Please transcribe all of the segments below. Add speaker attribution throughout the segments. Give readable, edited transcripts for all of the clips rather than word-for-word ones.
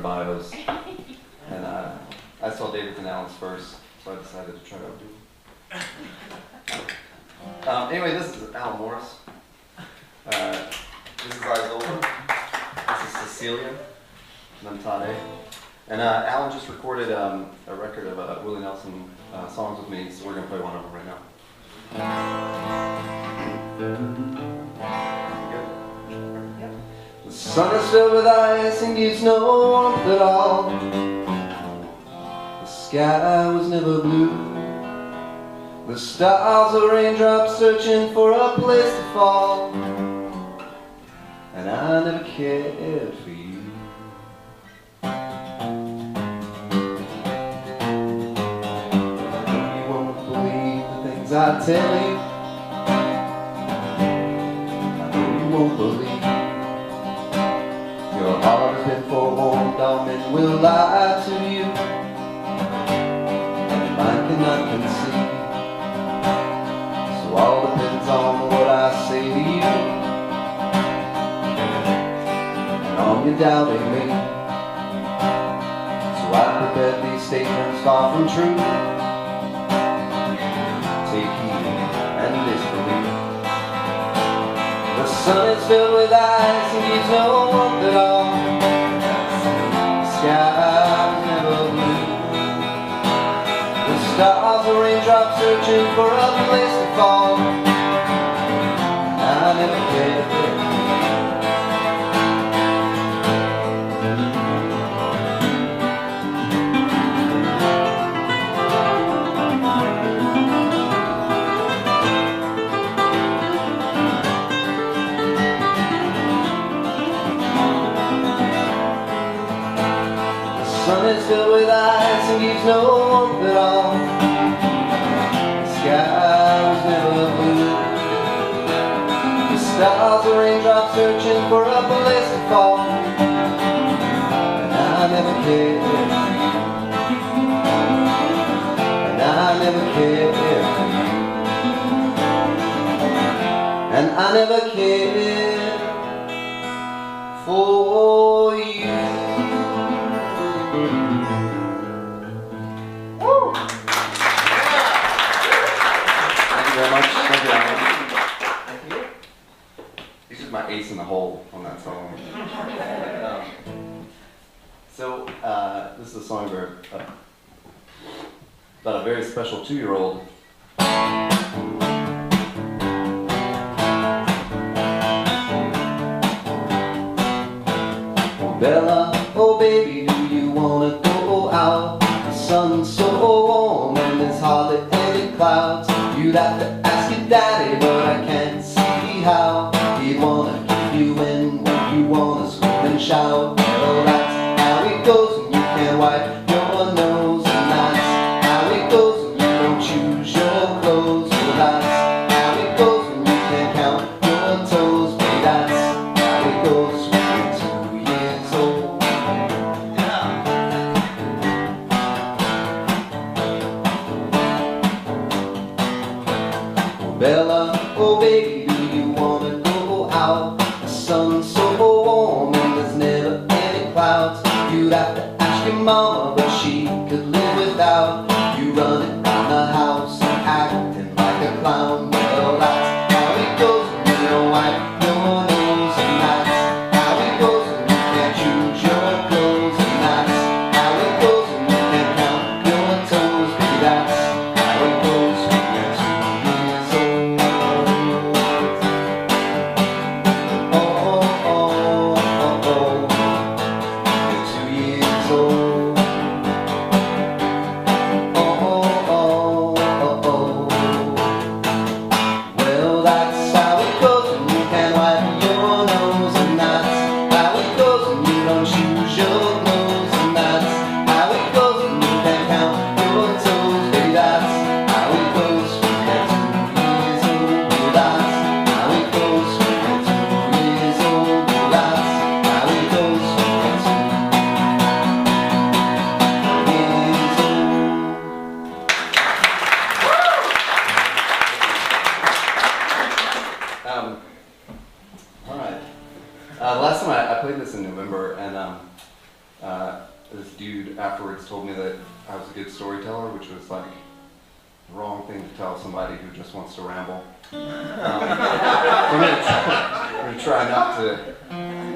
Speaker 1: bios. And I saw David's and Alan's first, so I decided to try to do it. Anyway, this is Alan Morris. This is Isolde. This is Cecilia. And I'm Todd. And Alan just recorded a record of Willie Nelson songs with me, so we're going to play one of them right now. The sun is filled with ice and gives no warmth at all. The sky was never blue. The stars are raindrops searching for a place to fall. And I never cared for you. You won't believe the things I tell you. I know you won't believe. Your heart has been forewarned, all men will lie to you, and mine cannot conceive. So all depends on what I say to you, and on your doubting me. So I prepared these statements far from true. Take heed and disbelieve. The sun is filled with ice and gives no warmth at all. The sky is never blue. The stars are raindrops searching for a place to fall. I never cared for you. The sun is filled with ice and gives no warmth at all. The sky was never blue. The stars are raindrops searching for a place to fall. And I never cared for you. And I never cared for you. And I never cared for you. Thank you very much. Thank you, Alan. Thank you. He's just my ace in the hole on that song. This is a song about a very special 2-year-old. Bella, oh baby, do you wanna go out? The sun's so warm and there's hardly any clouds. You'd have to ask your daddy, but I can't see how. He'd wanna keep you in when you wanna scream and shout. Well, that's how it goes when you can't wipe your nose, and that's how it goes when you don't choose your clothes. Well, that's how it goes when you can't count your toes. But that's how it goes when you're 2 years old. Bella, oh baby, do you wanna go out? The sun's so warm and there's never any clouds. You'd have to ask your mama, but she could live without you running around the house and acting like a clown. Well, that's how it goes when you don't wipe your nose, and that's how it goes when you can't choose your clothes, and that's how it goes when you can't count your toes. Baby, that's how it goes when you're 2 years old. Oh, oh, oh, oh, oh. You're 2 years old. Oh, oh, oh, oh, oh. Well, that's how it goes when you can't wipe your nose, and that's how it goes when you don't choose your clothes, and that's how it goes when you can't count your toes. Baby, that's how it goes when you're 2 years old. Well, that's how it goes when you're 2 years old. Well, that's how it goes when you're 2 years old. All right. Last time I played this in November, and this dude afterwards told me that I was a good storyteller, which was like the wrong thing to tell somebody who just wants to ramble. I'm going to try not to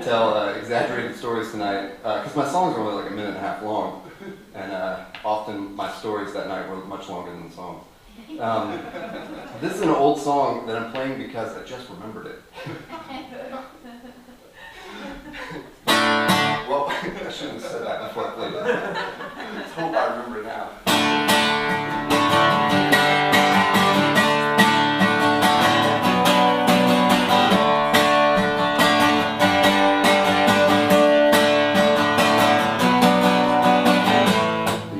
Speaker 1: tell exaggerated stories tonight, because my songs are only like a minute and a half long, and often my stories that night were much longer than the songs. This is an old song that I'm playing because I just remembered it. Well, I shouldn't have said that before I played it. Let's hope I remember it now.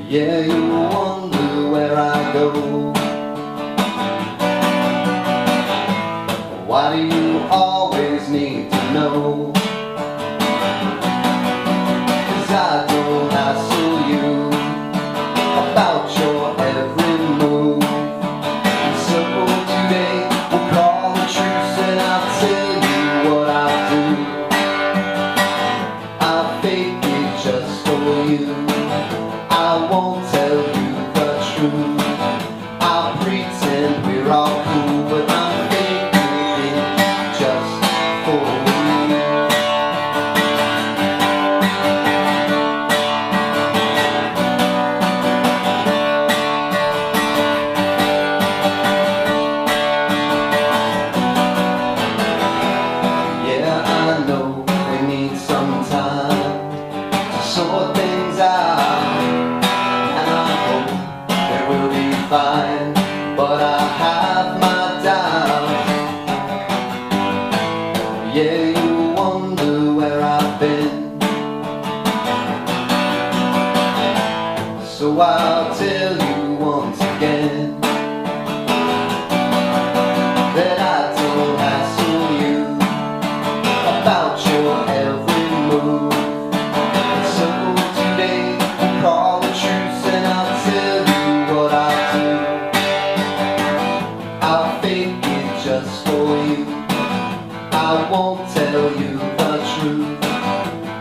Speaker 1: Yeah, you wonder where I go. Why do you always need to know? 'Cause I don't hassle you about your every move. So today we'll call a truce and I'll tell you what I do. I fake it just for you. I won't tell you the truth. I'll pretend we're all cool, but I'm faking it just for you. Yeah, I know we need some time to sort things out. Fine, but I have my doubts. Yeah, you wonder where I've been, so I'll tell you once again that I don't hassle you about your every move. So today we'll call a truce and I'll tell you what I do. I'll fake it just for you. I won't tell you the truth.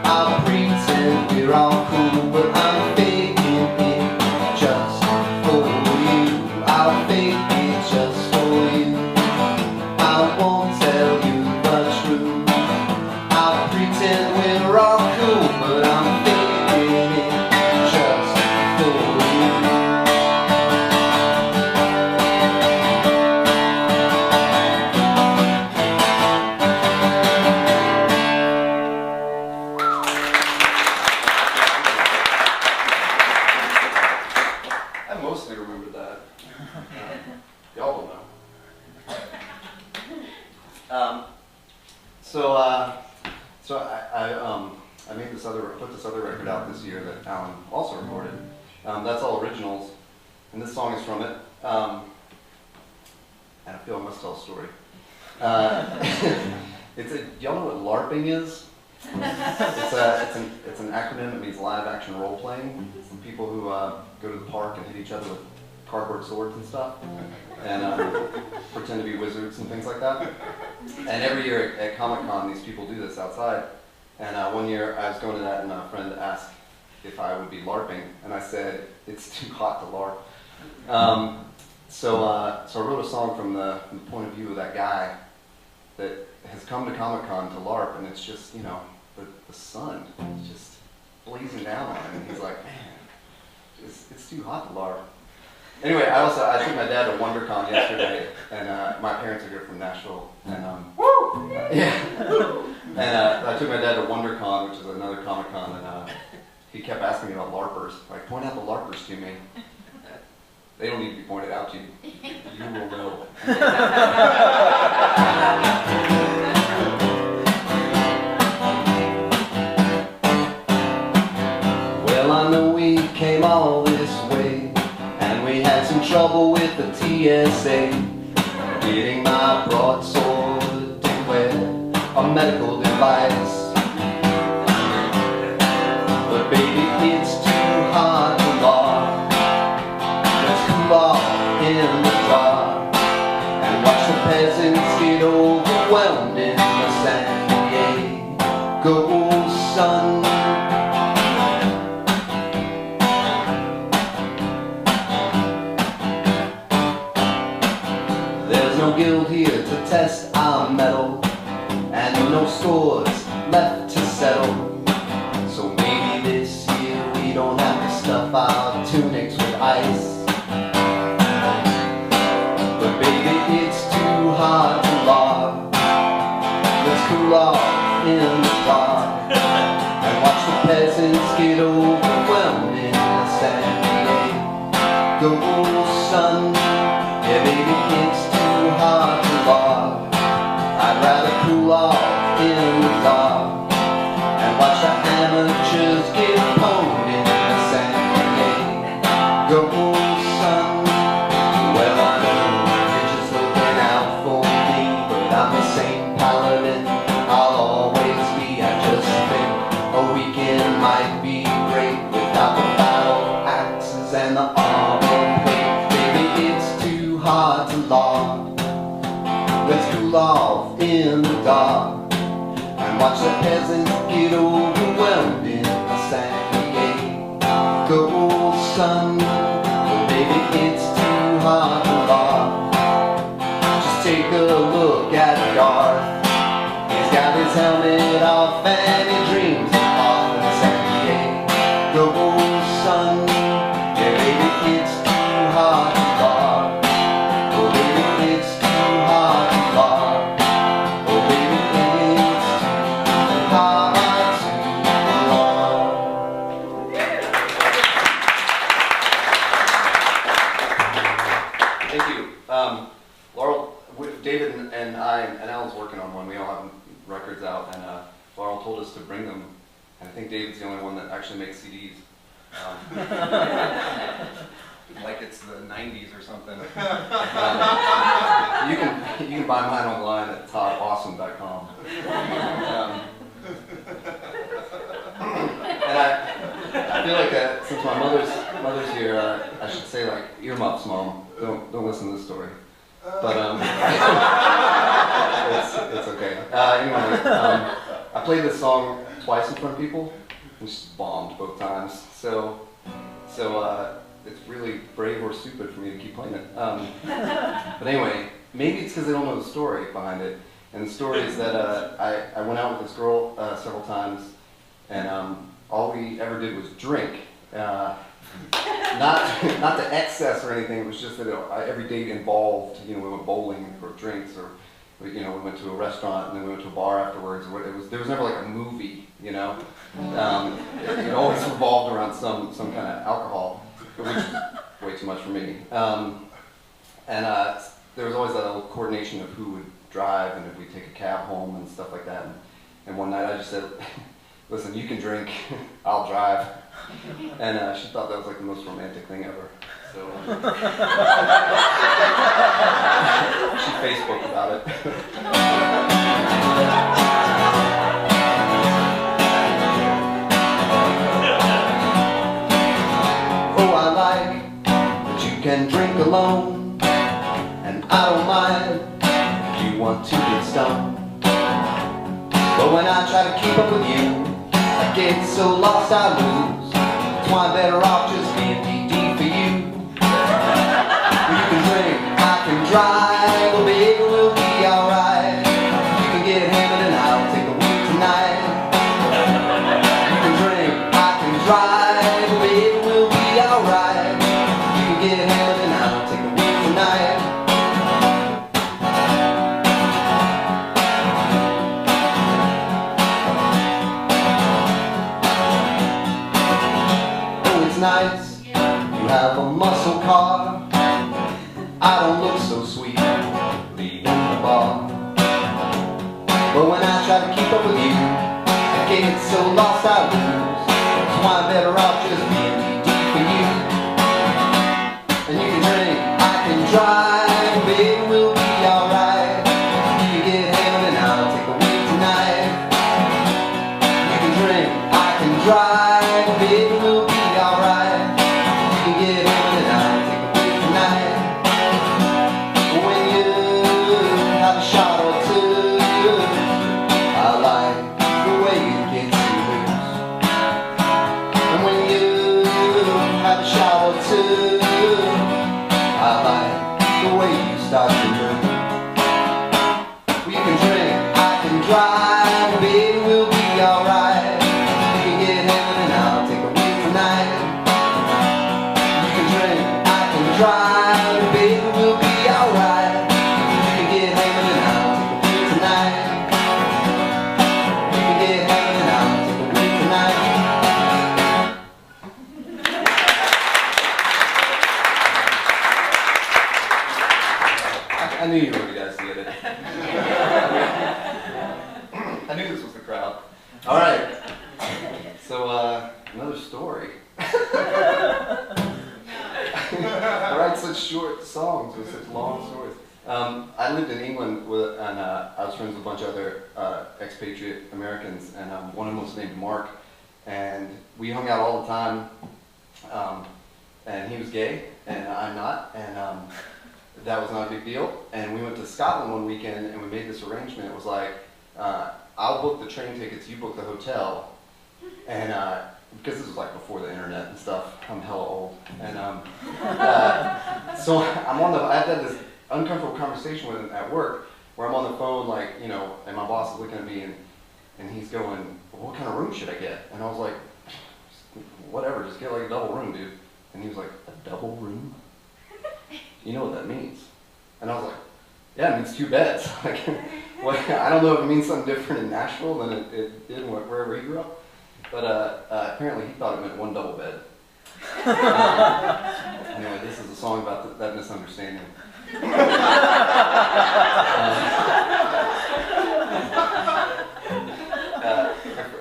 Speaker 1: I'll pretend we're all cool, but I'm faking it just for you. I'll fake it just for you. I won't tell you the truth. I'll pretend we're all cool, but I'm faking it just for you. I mostly remember that. Y'all will know. So I made put this other record out this year that Alan also recorded. That's all originals, and this song is from it. And I feel I must tell a story. Y'all know what LARPing is? It's an acronym that means live action role playing. People who go to the park and hit each other with cardboard swords and stuff, and pretend to be wizards and things like that. And every year at Comic-Con, these people do this outside. And one year I was going to that, and a friend asked if I would be LARPing, and I said it's too hot to LARP. So I wrote a song from the point of view of that guy that has come to Comic-Con to LARP, and it's just, you know, the sun is just blazing down on him, and he's like, man, it's too hot to LARP. Anyway, I took my dad to WonderCon yesterday, and my parents are here from Nashville, and and I took my dad to WonderCon, which is another Comic-Con, and he kept asking me about LARPers. Like, point out the LARPers to me. They don't need to be pointed out to you. You will know. Well, I know we came all this way, and we had some trouble with the TSA, getting my broadsword to wear a medical device. But baby, it's too hard to lock. Let's cool off in the dark and watch the peasants get overwhelmed in the San Diego sun. no guild here to test our mettle, and no scores left to settle. So maybe this year we don't have to stuff our tunics with ice. But baby, it's too hard to log. Let's cool off in the bar and watch the peasants get overwhelmed in the San Diego sun. Yeah, baby, it's too hard to log. I'd rather cool off in the dark and watch the amateurs get pwned in the San Diego sun. Well, I know you're just looking out for me, but I'm the same paladin I'll always be. I just think a weekend might be great without the battle axes and the armor plate. Baby, it's too hard to log. Let's cool off in the dark and watch the peasants get overwhelmed in the San Diego sun. But baby, it's too hard to log. Just take a look at Garth. He's got his helmet off and he dreams of the San Diego sun. Yeah, baby, it's too hard to log. Oh, baby, it's too hard to log. Oh, baby, it's too hard to log. Thank you. Laurel, David and I, and Alan's working on one. We all have records out, and Laurel told us to bring them. And I think David's the only one that actually makes CDs. Like it's the 90s or something. You can buy mine online at toddawesome.com. And I feel like since my mother's here, I should say like earmuffs, Mom. Don't listen to this story. But it's okay. Anyway, I played this song twice in front of people, which bombed both times. So it's really brave or stupid for me to keep playing it. But anyway, maybe it's because they don't know the story behind it. And the story is that I went out with this girl several times, and all we ever did was drink. Not to excess or anything. It was just that every date involved, we went bowling or drinks, or we went to a restaurant and then we went to a bar afterwards. There was never like a movie, It always revolved around some kind of alcohol, which is way too much for me. And there was always that little coordination of who would drive and if we'd take a cab home and stuff like that. And one night I just said, "Listen, you can drink, I'll drive." And she thought that was like the most romantic thing ever. So she Facebooked about it. Oh, I like that you can drink alone, and I don't mind if you want to get stoned. But when I try to keep up with you, I get so lost I lose. That's why I'm better off just being DD for you. You can drink, I can drive, oh baby, we'll be alright. You can get hammered and I'll take the wheel tonight. You can drink, I can drive, oh baby, we'll be alright. You can get hammered and I'll take the wheel tonight. Nice, you have a muscle car. I don't look so sweet leaving the bar. But when I try to keep up with you, I get so lost I lose. That's why I'm better off just being DD for you. And you can drink, I can drive, baby, we'll be alright. You can get hammered and I'll take the wheel tonight. You can drink, I can drive, baby, we'll be alright. You can get hammered and I'll take the wheel tonight. When you have a shot or two, I like the way it gets you loose. And when you it. I knew this was the crowd. All right. So another story. I write such short songs with such long stories. I lived in England and I was friends with a bunch of other expatriate Americans, and one of them was named Mark, and we hung out all the time. And he was gay, and I'm not, and that was not a big deal. And we went to Scotland one weekend, and we made this arrangement. It was like, I'll book the train tickets, you book the hotel, and because this was like before the internet and stuff, I'm hella old, and so I have had this uncomfortable conversation with him at work, where I'm on the phone, like, you know, and my boss is looking at me, and he's going, well, what kind of room should I get? And I was like, whatever, just get like a double room, dude. And he was like, a double room? You know what that means? And I was like, yeah, it means 2 beds. Like, well, I don't know if it means something different in Nashville than it did wherever he grew up. But apparently he thought it meant 1 double bed. Anyway, this is a song about that misunderstanding.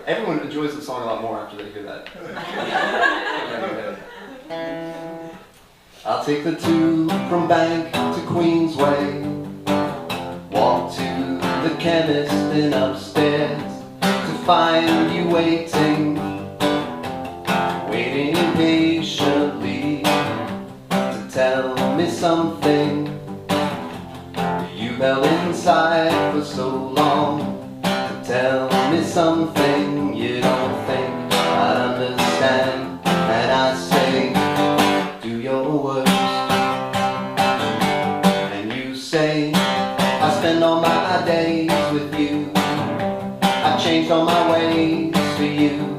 Speaker 1: Everyone enjoys the song a lot more after they hear that. I'll take the tube from Bank to Queensway, walk to the chemist and upstairs to find you waiting patiently to tell me something you've held inside for so long, to tell me something you don't think I'd understand. And I say, do your worst, and you say, I spend all my days with you, I changed all my ways for you,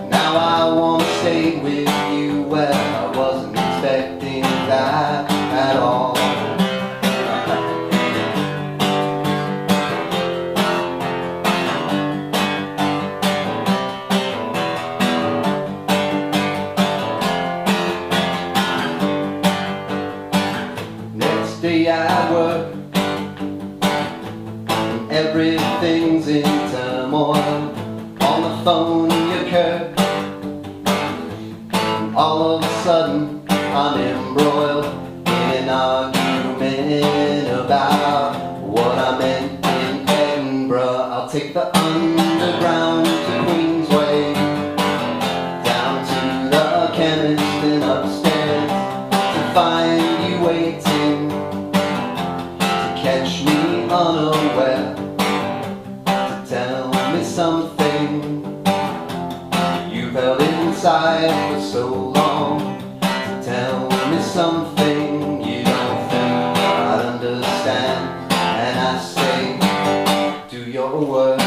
Speaker 1: now I want to stay with you. Well, I wasn't expecting that at all. Next day at work, everything's in turmoil. On the phone you're curt, all of a sudden I'm embroiled in an argument about what I meant in Edinburgh. I'll take the underground to Queensway, down to the chemist and upstairs to find you waiting, to catch me unaware, to tell me something you've held inside for so long, to tell me something you don't think I'd understand. And I say, do your worst,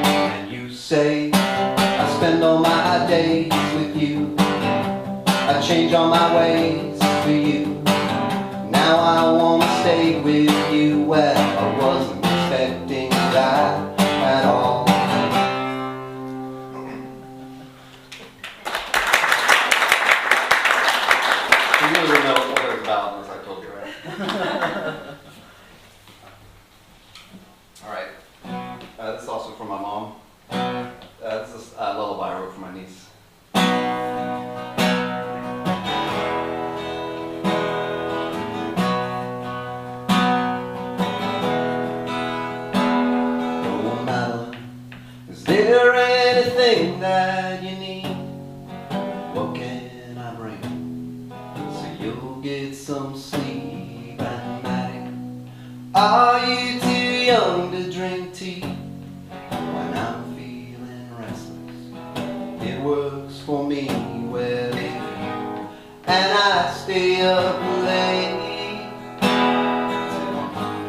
Speaker 1: and you say, I spend all my days with you, I change all my ways for you, now I want to stay with you. Well, I wasn't expecting that at all. You really know what it was about unless I told you, right? All right. This is also from my mom. This is a lullaby I wrote for my niece. No matter, is there anything that you need? What can I bring? You'll get some sleep at night. Are you too young to drink tea? When I'm feeling restless, it works for me well if you and I stay up late till Mommy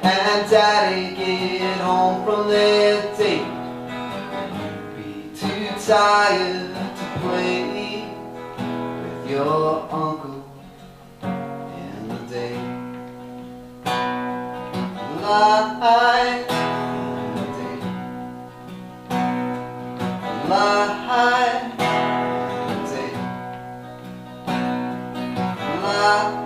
Speaker 1: and Daddy get home from their date, and you'll be too tired to play with your uncle in the day. Light in the day. Light in the day. Light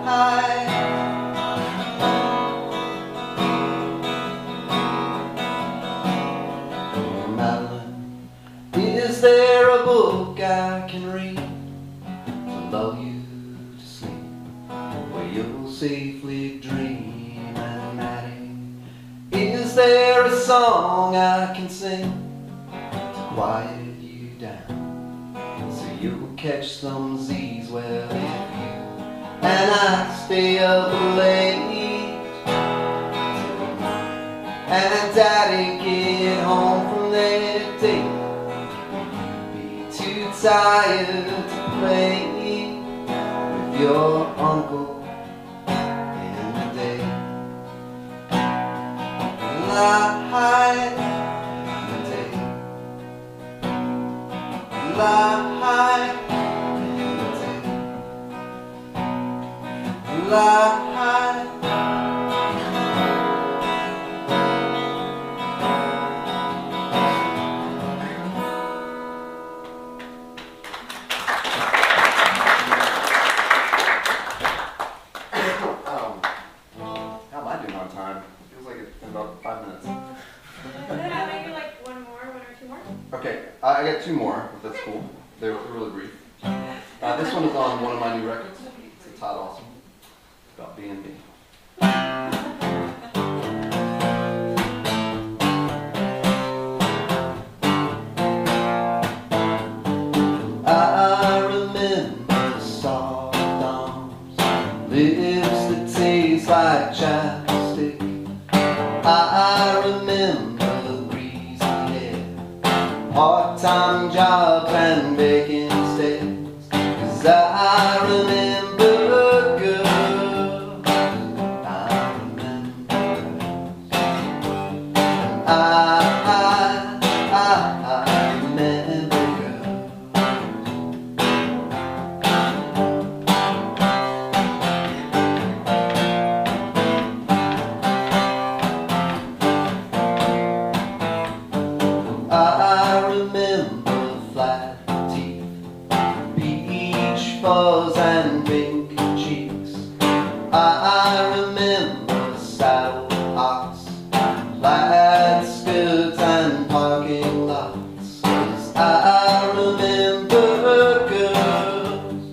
Speaker 1: there a song I can sing to quiet you down, so you'll catch some Z's? Well, if you and I stay up late and Daddy get home from their date, be too tired to play with your uncle in the day. Lie in the day. Lie in the day. Lie. How am I doing on time? It feels like it's been about 5 minutes.
Speaker 2: Maybe like one or two more?
Speaker 1: Okay, I got 2 more, if that's cool. They're really brief. This one is on one of my new records. It's a Todd Awesome. It's about being me. I remember the soft arms, lips that taste like chapstick. I remember the breezy hair, part-time jobs and baking sticks. 'Cause I remember girls, I remember girls. I remember girls. I remember flat teeth, peach fuzz and pink cheeks. I remember saddle ox, plaid skirts and parking lots. 'Cause I remember girls,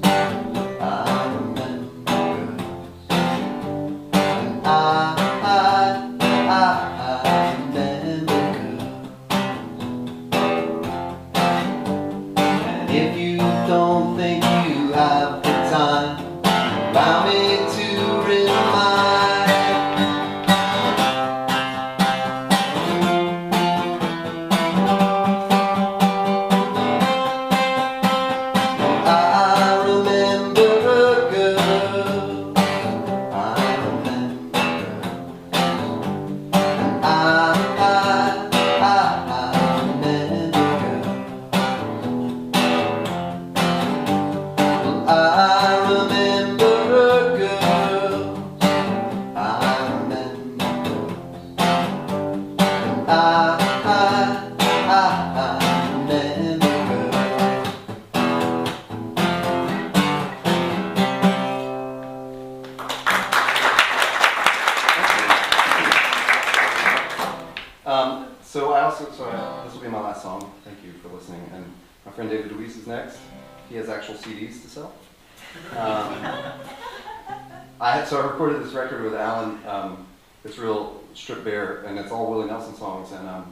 Speaker 1: I remember girls. And I remember girls. And if you don't think you have the time, allow me to remind. I remember girls, I remember girls. And I remember girls. I remember girls, I remember girls. And I remember girls. This will be my last song. Thank you for listening. And my friend David Luis is next. He has actual CDs to sell. I recorded this record with Alan. It's real stripped bare, and it's all Willie Nelson songs. And I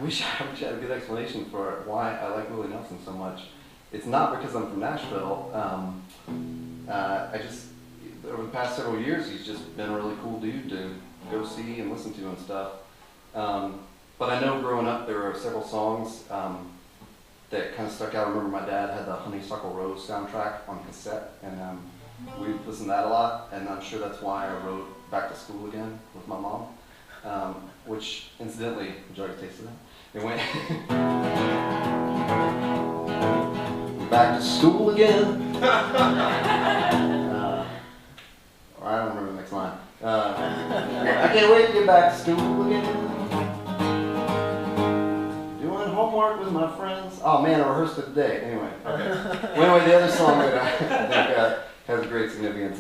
Speaker 1: wish I had a good explanation for why I like Willie Nelson so much. It's not because I'm from Nashville. Over the past several years, he's just been a really cool dude to go see and listen to and stuff. But I know growing up there were several songs that kind of stuck out. I remember my dad had the Honeysuckle Rose soundtrack on cassette, and we listened to that a lot, and I'm sure that's why I wrote Back to School Again with my mom, which incidentally, would you like a taste of that? It went back to school again. I don't remember the next line. I can't wait to get back to school again. Doing homework with my friends. Oh man, I rehearsed it today. Anyway, okay. Well, anyway, the other song that I think has a great significance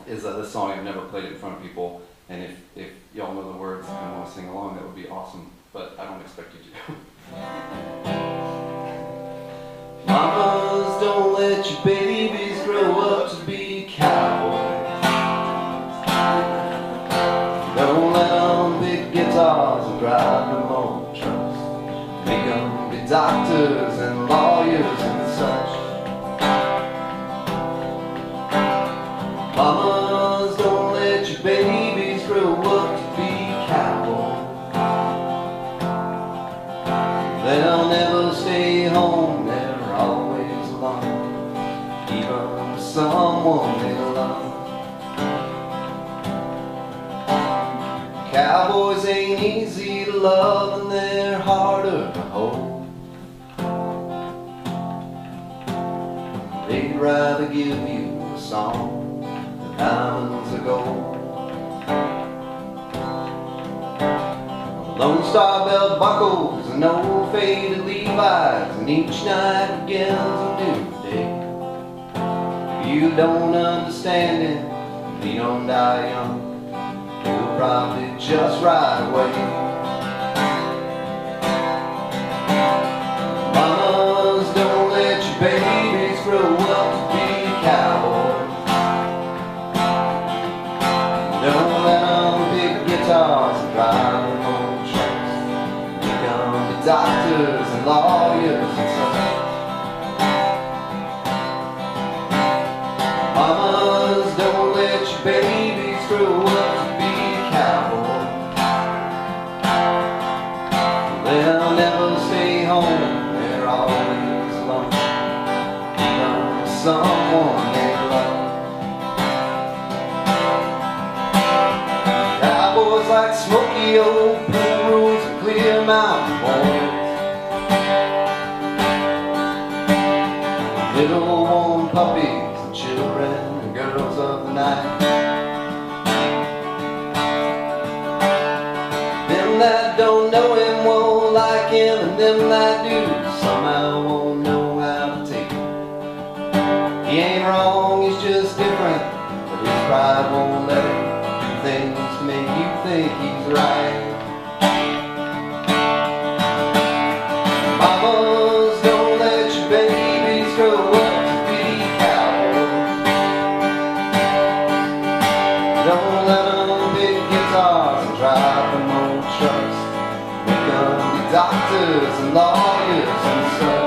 Speaker 1: is this song. I've never played it in front of people, and if y'all know the words and want to sing along, that would be awesome. But I don't expect you to. Mamas, don't let your babies grow up to be cowboys. Don't let them doctors and lawyers and such. Mamas, don't let your babies grow up to be cowboys. They'll never stay home, they're always alone, even with someone they love. Cowboys ain't easy to love and they're harder to hold. They'd rather give you a song than diamonds of gold. Lone Star belt buckles and old faded Levi's, and each night begins a new day. If you don't understand it, if you don't die young, you'll probably just ride away. Mamas, don't let your babies grow up to be cowboys. Don't let them pick guitars and drive them old trucks, become doctors and lawyers and such. Mamas, don't let your babies grow up to be cowboys. They'll never stay home, they're always alone, even with someone they love. Cowboys like smoky old pool roads and clear mountain boys, little warm puppies and children and girls of the night. Them that don't know him won't like him, and them that do somehow won't know how to take him. He ain't wrong, he's just different, but his pride won't let him do things to make you think he's right. Mamas, don't let your babies grow up to be cowboys. Don't let them pick guitars and drive them old trucks, make them be doctors and lawyers and such.